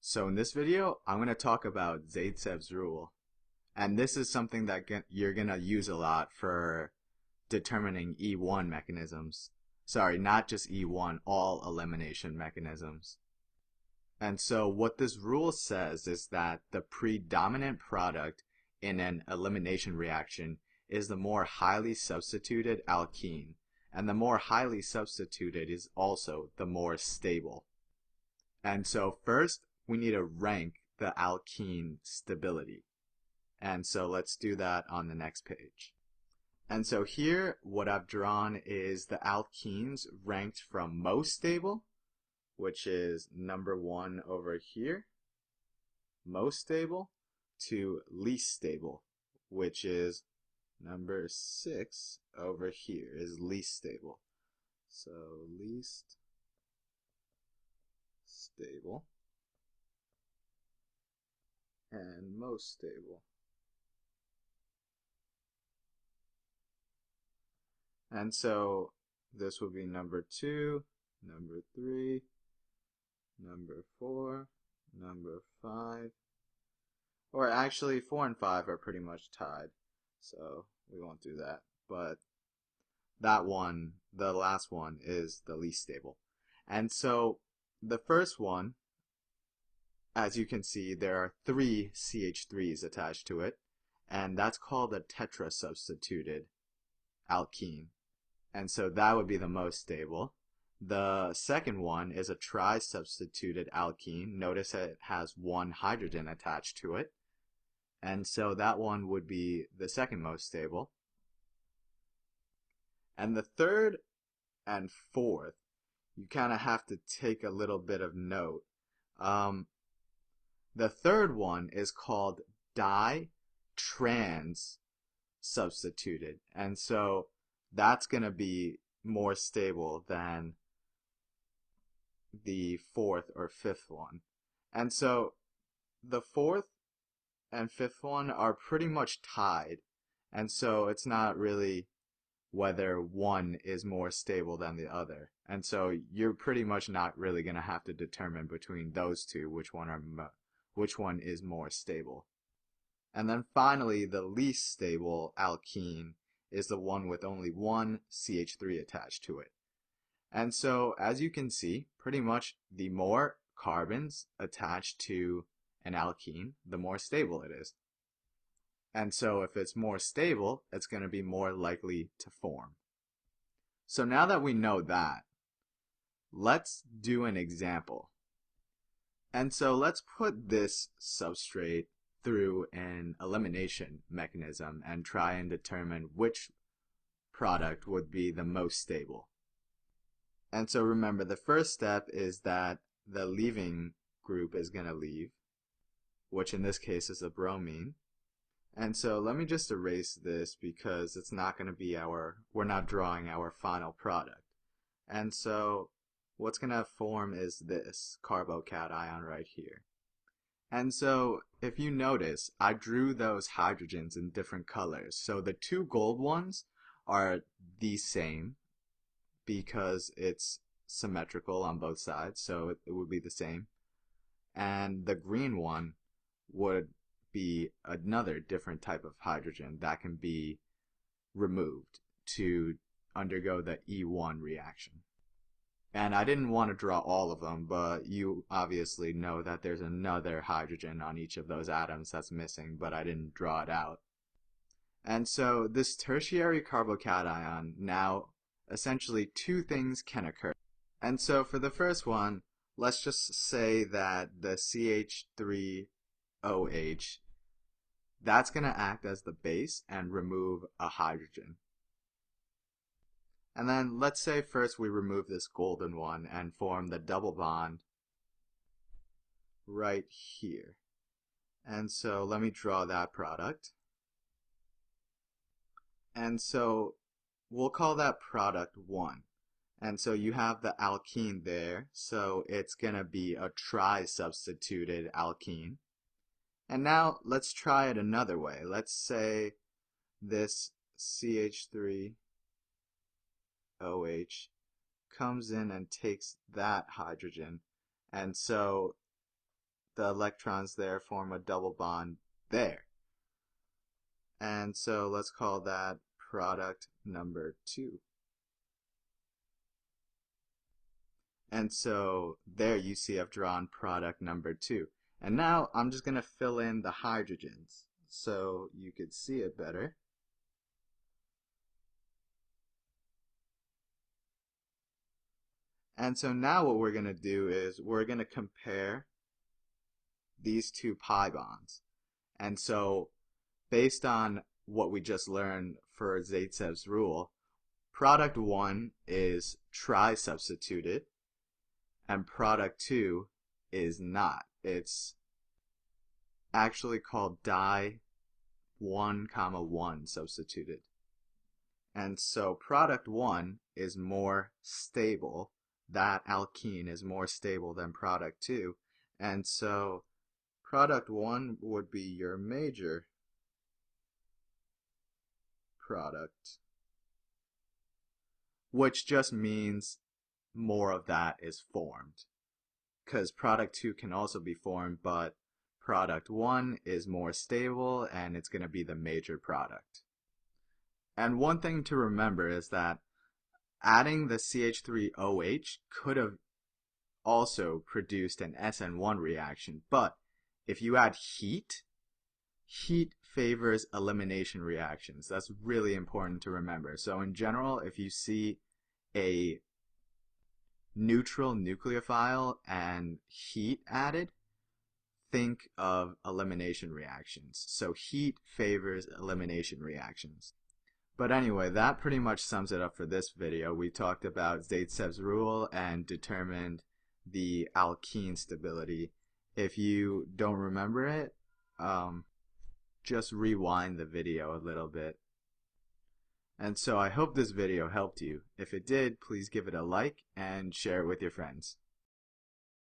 So in this video, I'm going to talk about Zaitsev's rule. And this is something that you're going to use a lot for determining E1 mechanisms. Sorry, not just E1, all elimination mechanisms. And so what this rule says is that the predominant product in an elimination reaction is the more highly substituted alkene. And the more highly substituted is also the more stable. And so first, we need to rank the alkene stability. And so let's do that on the next page. And so here, what I've drawn is the alkenes ranked from most stable, which is number 1 over here, most stable, to least stable, which is number 6 over here, is least stable. So least stable and most stable. And so this will be number 2, number 3, number 4, number 5. Or actually 4 and 5 are pretty much tied, so we won't do that. But that one, the last one, is the least stable. And so the first one, as you can see, there are 3 CH3s attached to it, and that's called a tetrasubstituted alkene. And so that would be the most stable. The second one is a trisubstituted alkene. Notice it has 1 hydrogen attached to it. And so that one would be the second most stable. And the third and fourth, you kind of have to take a little bit of note. The third one is called ditrans substituted. And so that's going to be more stable than the fourth or fifth one. And so the fourth and fifth one are pretty much tied. And so it's not really whether one is more stable than the other. And so you're pretty much not really going to have to determine between those two which one is more stable. And then finally, the least stable alkene is the one with only 1 CH3 attached to it. And so, as you can see, pretty much the more carbons attached to an alkene, the more stable it is. And so if it's more stable, it's going to be more likely to form. So now that we know that, let's do an example. And so let's put this substrate through an elimination mechanism and try and determine which product would be the most stable. And so remember, the first step is that the leaving group is going to leave, which in this case is a bromine. And so let me just erase this because it's not going to be we're not drawing our final product. And so what's going to form is this carbocation right here. And so if you notice, I drew those hydrogens in different colors. So the 2 gold ones are the same because it's symmetrical on both sides, so it would be the same. And the green one would be another different type of hydrogen that can be removed to undergo the E1 reaction. And I didn't want to draw all of them, but you obviously know that there's another hydrogen on each of those atoms that's missing, but I didn't draw it out. And so this tertiary carbocation, now essentially 2 things can occur. And so for the first one, let's just say that the CH3OH, that's going to act as the base and remove a hydrogen. And then let's say first we remove this golden one and form the double bond right here. And so let me draw that product. And so we'll call that product 1. And so you have the alkene there, so it's going to be a trisubstituted alkene. And now let's try it another way. Let's say this CH3OH comes in and takes that hydrogen. And so the electrons there form a double bond there. And so let's call that product number 2. And so there you see I've drawn product number 2. And now I'm just going to fill in the hydrogens so you could see it better. And so now what we're going to do is we're going to compare these two pi bonds. And so based on what we just learned for Zaitsev's rule, product 1 is trisubstituted and product 2 is not. It's actually called di 1, 1 substituted. And so product 1 is more stable. That alkene is more stable than product 2. And so product 1 would be your major product, which just means more of that is formed. Because product 2 can also be formed, but product 1 is more stable and it's going to be the major product. And one thing to remember is that adding the CH3OH could have also produced an SN1 reaction, but if you add heat, heat favors elimination reactions. That's really important to remember. So in general, if you see a neutral nucleophile and heat added, think of elimination reactions. So heat favors elimination reactions. But anyway, that pretty much sums it up for this video. We talked about Zaitsev's rule and determined the alkene stability. If you don't remember it, just rewind the video a little bit. And so I hope this video helped you. If it did, please give it a like and share it with your friends.